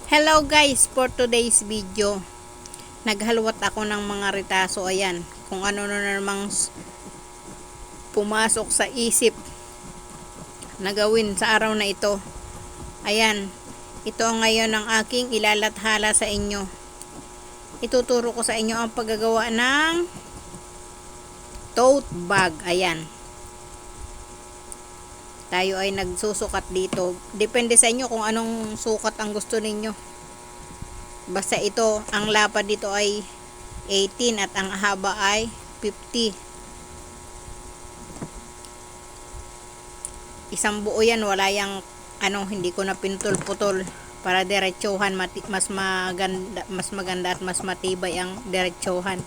Hello guys, for today's video naghalwat ako ng mga retaso. Ayan, kung ano na namang pumasok sa isip na gawin sa araw na ito. Ayan, ito ngayon ang aking ilalathala sa inyo. Ituturo ko sa inyo ang paggagawa ng tote bag. Ayan, tayo ay nagsusukat dito. Depende sa inyo kung anong sukat ang gusto ninyo. Basta ito, ang lapad dito ay 18 at ang haba ay 50. Isang buo yan, wala yang hindi ko na pintol-putol para diretsuhan, mas maganda at mas matibay ang diretsuhan.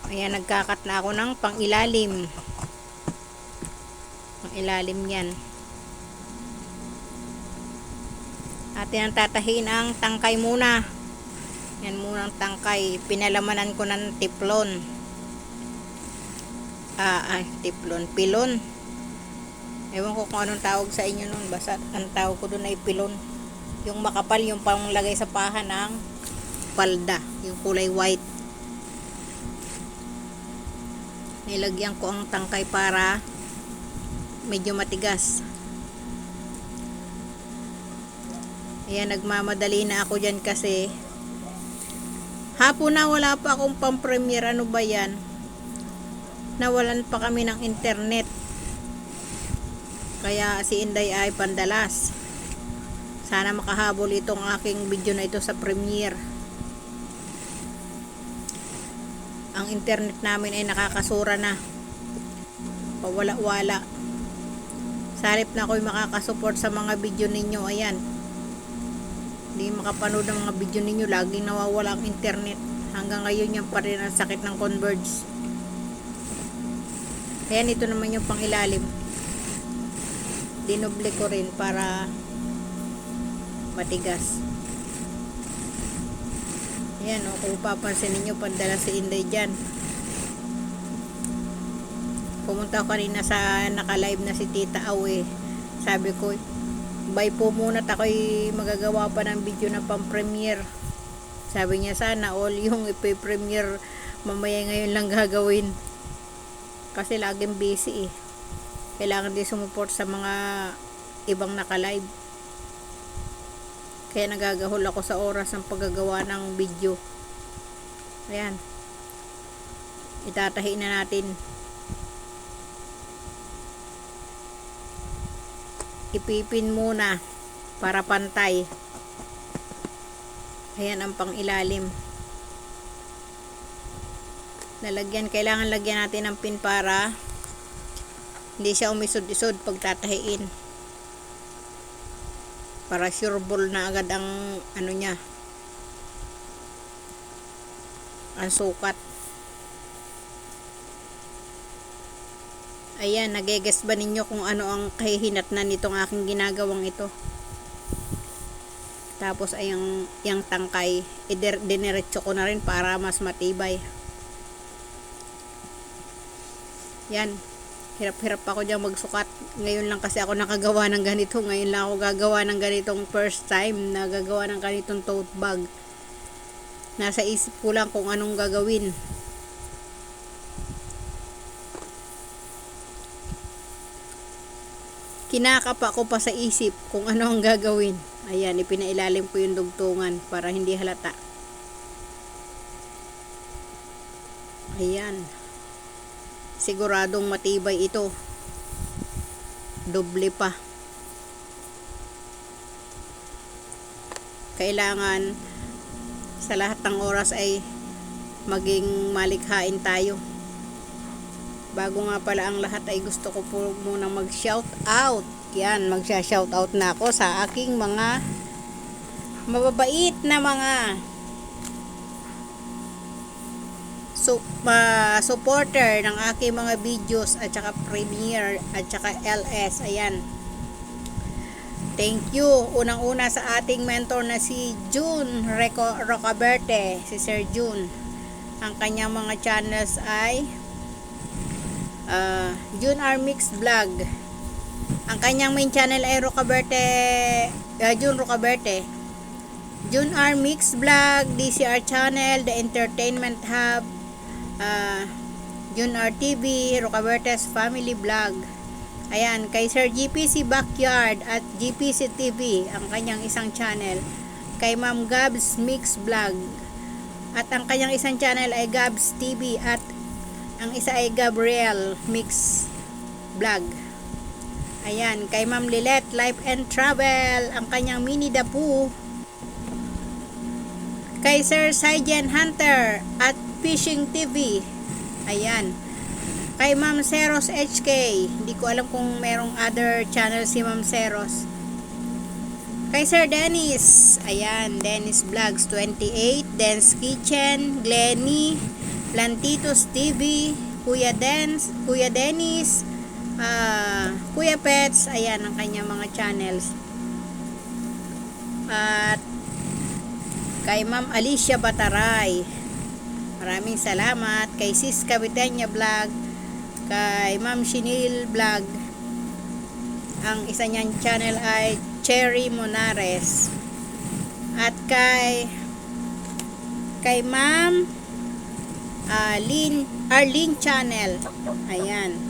Ayan, nagkakat na ako ng pang-ilalim. Pang-ilalim yan. Atin ang tatahiin ang tangkay muna. Yan muna ang tangkay. Pinalamanan ko ng tiplon. Tiplon. Pilon. Ewan ko kung anong tawag sa inyo nun. Basta ang tawag ko dun ay pilon. Yung makapal, yung panglagay sa paha ng palda. Yung kulay white. Nilagyan ko ang tangkay para medyo matigas. Ayan, nagmamadali na ako dyan kasi hapon na wala pa akong pang-premiere. Ano ba yan? Nawalan pa kami ng internet. Kaya si Inday ay pandalas. Sana makahabol itong aking video na ito sa premiere. Ang internet namin ay nakakasura na. Pawala-wala. Sa halip na ako'y makakasupport sa mga video ninyo. Ayan. Hindi makapanood ng mga video ninyo. Laging nawawala ang internet. Hanggang ngayon yan pa rin ang sakit ng Converge. Ayan, ito naman yung pangilalim. Dinoble ko rin para matigas. Ayan, kung papansin ninyo, pandala si Inday dyan. Pumunta ko kanina sa naka-live na si Tita Awe. Sabi ko, bye po muna, ako'y magagawa pa ng video na pang-premiere. Sabi niya, sana all yung ipi-premiere mamaya ngayon lang gagawin. Kasi laging busy eh. Kailangan din sumuport sa mga ibang naka-live. Kaya nagagahol ako sa oras ng paggagawa ng video. Ayan. Itatahi na natin. Ipipin muna para pantay. Ayan ang pang-ilalim. Kailangan lagyan natin ng pin para hindi siya umisod-isod pag tatahiin. Para sure ball na agad ang niya, ang sukat. Ayan, nageges ba ninyo kung ano ang kahihinatnan nitong aking ginagawang ito? Tapos ay yung tangkay diniretso ko na rin para mas matibay. Yan, hirap-hirap ako dyan magsukat. Ngayon lang kasi ako nakagawa ng ganito. Ngayon lang ako gagawa ng ganitong first time na gagawa ng ganitong tote bag. Nasa isip ko lang kung anong gagawin. Kinakapa ko pa sa isip kung ano ang gagawin. Ayan, ipinailalim ko yung dugtungan para hindi halata. Ayan. Siguradong matibay ito. Doble pa. Kailangan sa lahat ng oras ay maging malikhain tayo. Bago nga pala ang lahat ay gusto ko po munang mag-shout out. Yan, magsha-shout out na ako sa aking mga mababait na mga supporter ng aking mga videos at saka premiere at saka LS. Ayan, thank you unang-una sa ating mentor na si June Rocaberte, si Sir June. Ang kanyang mga channels ay June R Mix Vlog Ang kanyang main channel ay June Rocaberte. June R Mix Vlog, DCR Channel, The Entertainment Hub, June R TV, Rocaberte's Family Vlog. Ayan, kay Sir GPC Backyard at GPC TV, ang kanyang isang channel. Kay Ma'am Gabs Mix Vlog. At ang kanyang isang channel ay Gabs TV at ang isa ay Gabriel Mix Vlog. Ayan, kay Ma'am Lilet Life and Travel, ang kanyang Mini Dapu. Kay Sir Saijan Hunter at Fishing TV. Ayan. Kay Ma'am Seros HK. Hindi ko alam kung merong other channel si Ma'am Seros. Kay Sir Dennis. Ayan, Dennis Vlogs 28, Den's Kitchen, Glenny, Plantitos TV, Kuya Dennis, Kuya Pets. Ayan ang kanyang mga channels. At kay Ma'am Alicia Bataray, maraming salamat. Kay Sis Caviteña Vlog, kay Ma'am Shinil Vlog, ang isa niyang channel ay Cherry Monares. At kay Ma'am Arlene Channel. Ayan.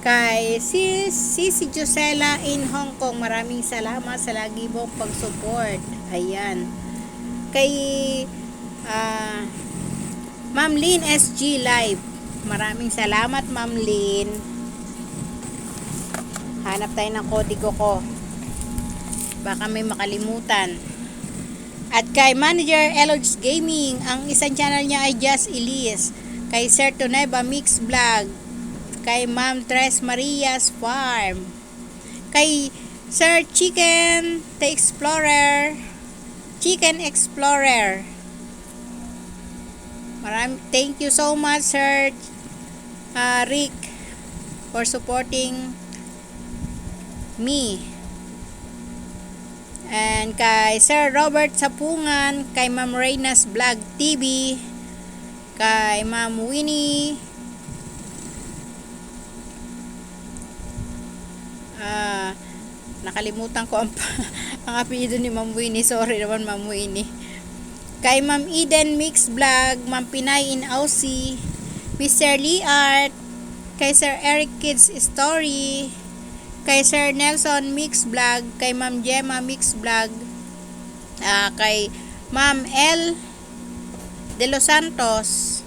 Kay Sisi Josela in Hong Kong, maraming salamat sa lagi mong pag-support. Ayan. Kay Ma'am Lynn SG Live, maraming salamat Ma'am Lynn. Hanap tayo ng kodigo ko, baka may makalimutan. At kay Manager Eloge Gaming, ang isang channel niya ay Just Elise. Kay Sir Toneba Mix Vlog, kay Ma'am Tres Maria's Farm, kay Sir Chicken Explorer. Thank you so much Sir Rick for supporting me. And kay Sir Robert Sapungan, kay Ma'am Reyna's Vlog TV, kay Ma'am Winnie, nakalimutan ko ang apelyido ni Ma'am Winnie, sorry naman Ma'am Winnie. Kay Ma'am Eden Mix Vlog, Ma'am Pinay in Aussie, Mr. Lee Art, kay Sir Eric Kids Story, kay Sir Nelson Mix Vlog, kay Ma'am Gemma Mix Vlog, kay Ma'am L De Los Santos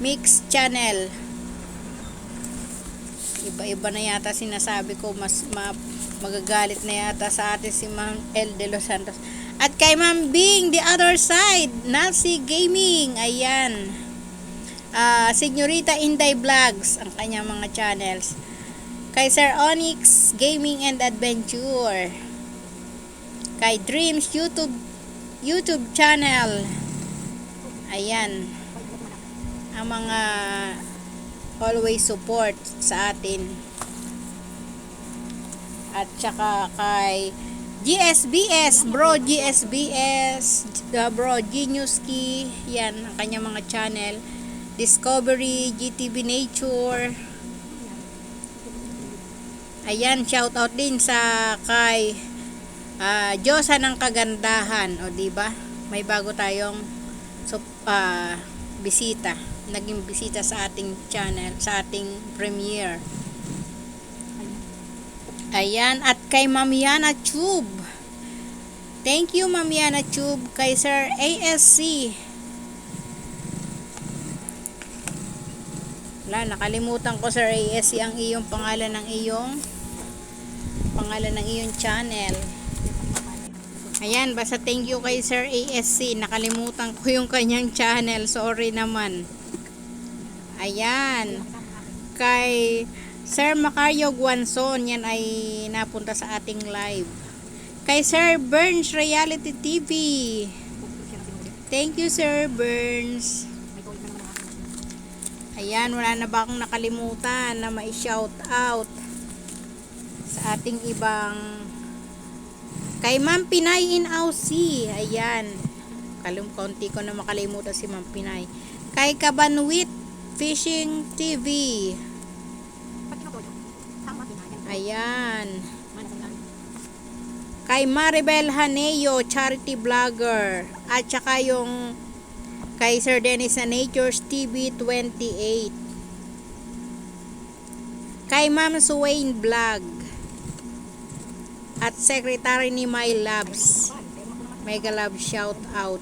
Mix Channel. Iba-iba na yata sinasabi ko, mas magagalit na yata sa atin si Ma'am L De Los Santos. At kay Ma'am Bing The Other Side Nancy Gaming. Ayan, Señorita Inday Vlogs, ang kanyang mga channels. Kay Sir Onyx Gaming and Adventure, kay Dreams YouTube channel. Ayan ang mga always support sa atin. At saka kay GSBS Bro Geniuski, yan ang kanyang mga channel. Discovery, GTV Nature. Ayan, shout out din sa kay Diyosa ng Kagandahan. O diba, may bago tayong bisita, naging bisita sa ating channel, sa ating premiere. Ayan, at kay Ma'am Yana Tube, thank you Ma'am Yana Tube. Kay Sir ASC, nakalimutan ko Sir ASC ang iyong pangalan ng iyong channel. Ayan, basta thank you kay Sir ASC, nakalimutan ko yung kanyang channel, sorry naman. Ayan, kay Sir Macario Guanzon, yan ay napunta sa ating live. Kay Sir Burns Reality TV, thank you Sir Burns. Ayan, wala na ba akong nakalimutan na ma-shout out sa ating ibang. Kay Ma'am Pinay in Aussie, ayan, kaunti ko na makalimutan si Ma'am Pinay. Kay Kabanwit Fishing TV, Ayan. Kay Maribel Haneo, charity vlogger. At saka yung kay Sir Dennis sa Nature's TV 28. Kay Ma'am Swain Vlog. At secretary ni My Loves. Mega Love shout out.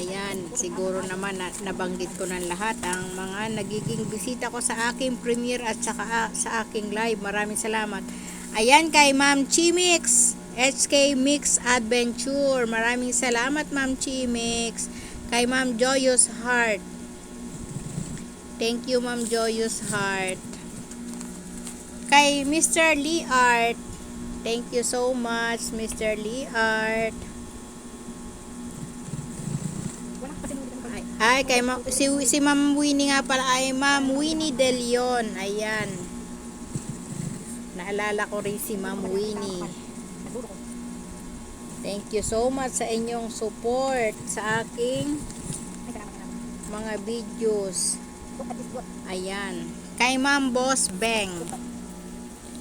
Ayan, siguro naman nabanggit ko ng lahat ang mga nagiging bisita ko sa aking premiere at saka sa aking live. Maraming salamat. Ayan kay Ma'am Chimix, HK Mix Adventure. Maraming salamat Ma'am Chimix. Kay Ma'am Joyous Heart. Thank you Ma'am Joyous Heart. Kay Mr. Lee Art. Thank you so much Mr. Lee Art. Ay, kay si Ma'am Winnie nga pala ay Ma'am Winnie De Leon. Ayan. Naalala ko rin si Ma'am Winnie. Thank you so much sa inyong support sa aking mga videos. Ayan. Kay Ma'am Boss Beng.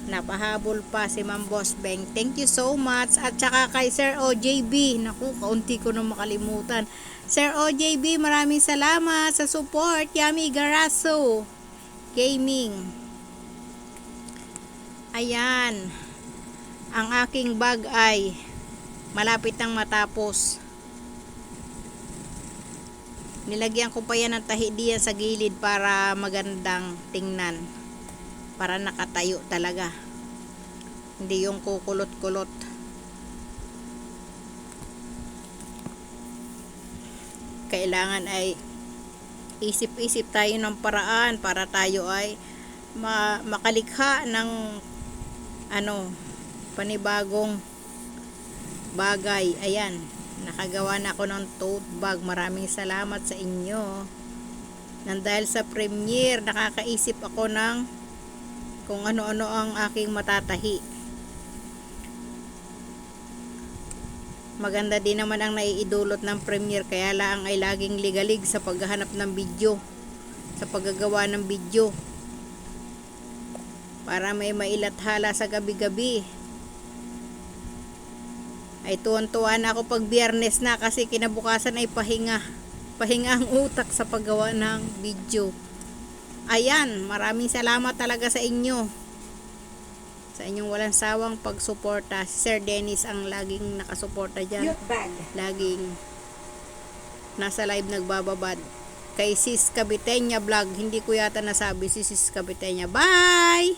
Napahabol pa si Ma'am Boss Beng. Thank you so much. At saka kay Sir OJB. Naku, kaunti ko na makalimutan. Sir OJB, maraming salamat sa support. Yami Garaso Gaming. Ayan. Ang aking bag ay malapit nang matapos. Nilagyan ko pa yan ng tahi diyan sa gilid para magandang tingnan. Para nakatayo talaga. Hindi yung kukulot-kulot. Kailangan ay isip-isip tayo ng paraan para tayo ay makalikha ng panibagong bagay. Ayan, nakagawa na ako ng tote bag. Maraming salamat sa inyo. Nang dahil sa premiere, nakakaisip ako ng kung ano-ano ang aking matatahi. Maganda din naman ang naiidulot ng premiere, kaya lang ay laging ligalig sa paghahanap ng video, sa paggagawa ng video para may mailathala sa gabi-gabi. Ay tuwan-tuwa na ako pag Biyernes na kasi kinabukasan ay pahinga ang utak sa paggawa ng video. Ayan, maraming salamat talaga sa inyo, sa inyong walang sawang pagsuporta. Si Sir Dennis ang laging nakasuporta dyan. Laging nasa live nagbababad. Kay Sis Cabitenya Vlog, hindi ko yata nasabi si Sis Cabitenya. Bye!